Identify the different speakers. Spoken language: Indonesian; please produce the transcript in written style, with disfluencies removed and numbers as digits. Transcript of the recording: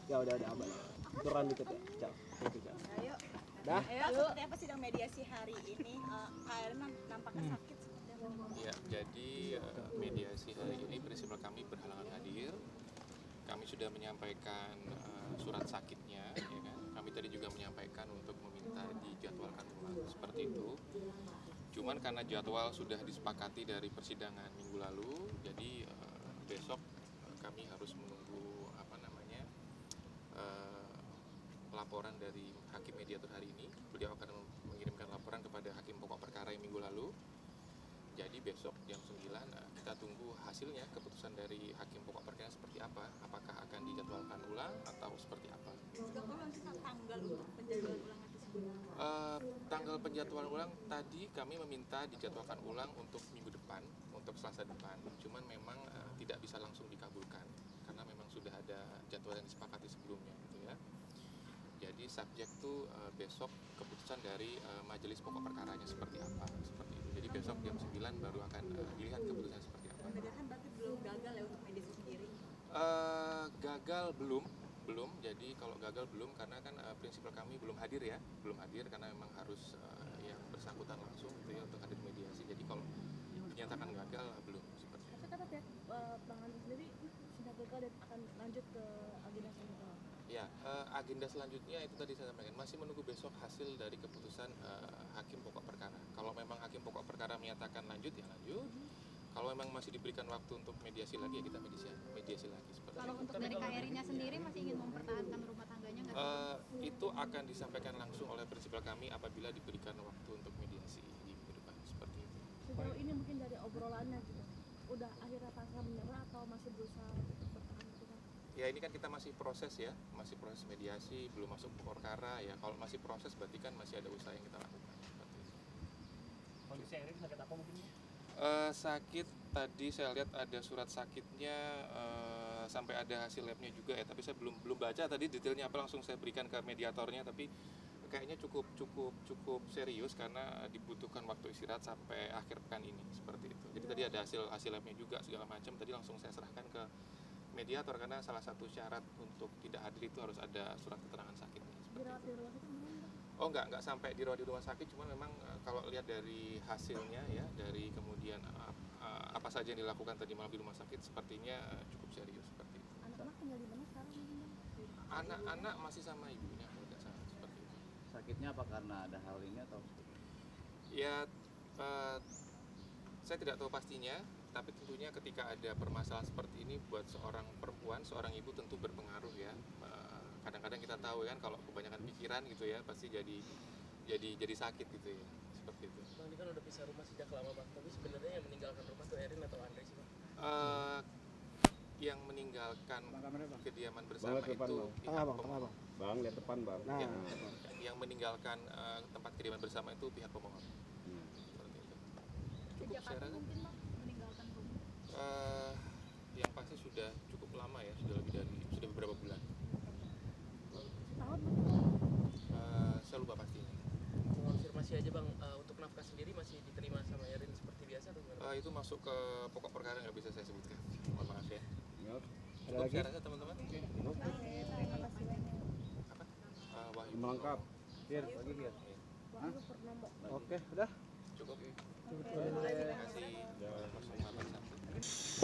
Speaker 1: Ya udah abang. Turun dikit ya. Ciao. Oke, ciao.
Speaker 2: Ayo.
Speaker 1: Dah.
Speaker 2: Seperti apa sidang mediasi hari ini? KRN nampaknya sakit seperti apa?
Speaker 3: Ya, jadi mediasi hari ini prinsipal kami berhalangan hadir. Kami sudah menyampaikan surat sakitnya, ya kan. Kami tadi juga menyampaikan untuk meminta dijadwalkan ulang seperti itu. Cuman karena jadwal sudah disepakati dari persidangan minggu lalu, jadi besok kami harus menunggu laporan dari hakim mediator hari ini. Beliau akan mengirimkan laporan kepada hakim pokok perkara yang minggu lalu. Jadi besok jam 9 kita tunggu hasilnya, keputusan dari hakim pokok perkara seperti apa, apakah akan dijadwalkan ulang atau seperti apa.
Speaker 2: Tanggal untuk penjadwalan ulang nanti
Speaker 3: tanggal penjadwalan ulang tadi kami meminta dijadwalkan ulang untuk minggu depan, untuk Selasa depan. Cuman memang tidak bisa langsung dikabulkan karena memang sudah ada jadwal yang disepakati sebelumnya, gitu ya. Jadi subjek tuh besok keputusan dari majelis pokok perkaranya seperti apa, seperti itu. Jadi besok jam 9 baru akan dilihat keputusan seperti apa.
Speaker 2: Mediasi berarti belum gagal ya untuk mediasi sendiri?
Speaker 3: Gagal belum. Jadi kalau gagal belum karena kan prinsipal kami belum hadir karena memang harus yang bersangkutan langsung gitu ya untuk hadir mediasi. Jadi kalau dinyatakan gagal belum seperti itu.
Speaker 4: Kata pihak Bang Andi sendiri sudah gagal dan akan lanjut ke agenda selanjutnya.
Speaker 3: Ya, agenda selanjutnya itu tadi saya sampaikan masih menunggu besok hasil dari keputusan hakim pokok perkara. Kalau memang hakim pokok perkara menyatakan lanjut ya lanjut. Kalau memang masih diberikan waktu untuk mediasi lagi ya kita mediasi lagi seperti
Speaker 5: kalau
Speaker 3: itu.
Speaker 5: untuk dari KRI-nya sendiri masih ingin mempertahankan rumah tangganya nggak?
Speaker 3: Itu akan disampaikan langsung oleh prinsipal kami apabila diberikan waktu untuk mediasi di minggu depan seperti itu.
Speaker 4: Sejauh ini mungkin dari obrolannya gitu, udah akhirnya pasrah menyerah atau masih berusaha untuk bertahan gitu kan?
Speaker 3: Ya ini kan kita masih proses ya, masih proses mediasi, belum masuk pokok perkara ya. Kalau masih proses berarti kan masih ada usaha yang kita lakukan seperti itu.
Speaker 1: Kondisi Erin sakit apa mungkin?
Speaker 3: Sakit tadi saya lihat ada surat sakitnya sampai ada hasil labnya juga ya, tapi saya belum baca tadi detailnya apa, langsung saya berikan ke mediatornya, tapi kayaknya cukup serius karena dibutuhkan waktu istirahat sampai akhir pekan ini seperti itu. Jadi tadi ada hasil labnya juga segala macam, tadi langsung saya serahkan ke mediator karena salah satu syarat untuk tidak hadir itu harus ada surat keterangan sakitnya.
Speaker 4: Dirawat di rumah sakit belum?
Speaker 3: Oh enggak sampai dirawat di rumah sakit, cuma memang kalau lihat dari hasilnya ya, dari kemudian apa saja yang dilakukan tadi malam di rumah sakit sepertinya cukup serius seperti itu.
Speaker 4: Anak-anak tinggal di mana sekarang?
Speaker 3: Anak-anak masih sama ibunya kalau tidak salah seperti itu.
Speaker 6: Sakitnya apa karena ada hal ini atau?
Speaker 3: Ya saya tidak tahu pastinya, tapi tentunya ketika ada permasalahan seperti ini buat seorang perempuan, seorang ibu tentu berpengaruh ya. Kadang-kadang kita tahu kan kalau kebanyakan pikiran gitu ya pasti jadi sakit gitu ya, seperti itu.
Speaker 7: Bang, ini kan udah pisah rumah sejak lama Bang, tapi sebenarnya yang meninggalkan rumah tuh Erin atau Andre sih Bang?
Speaker 3: Yang meninggalkan kediaman bersama itu pihak pemohon.
Speaker 1: Bang, lihat depan bang. Nah,
Speaker 3: yang meninggalkan tempat kediaman bersama itu pihak pemohon. Seperti itu. Cukup saya rasa.
Speaker 5: Mungkin Bang meninggalkan rumah?
Speaker 3: Yang pasti sudah cukup lama ya, sudah beberapa bulan.
Speaker 4: Tahun?
Speaker 3: Saya lupa pastinya.
Speaker 7: Konfirmasi aja Bang, untuk nafkah sendiri masih diterima sama Erin seperti biasa atau gimana?
Speaker 3: Itu masuk ke pokok perkara, nggak bisa saya sebutkan. Mohon maaf ya.
Speaker 1: ada lagi?
Speaker 3: Saya rasa teman-teman. Apa? Wahyu
Speaker 1: Melengkap. Biar lagi biar. Oke, udah.
Speaker 3: Cukup. Terima kasih. 081.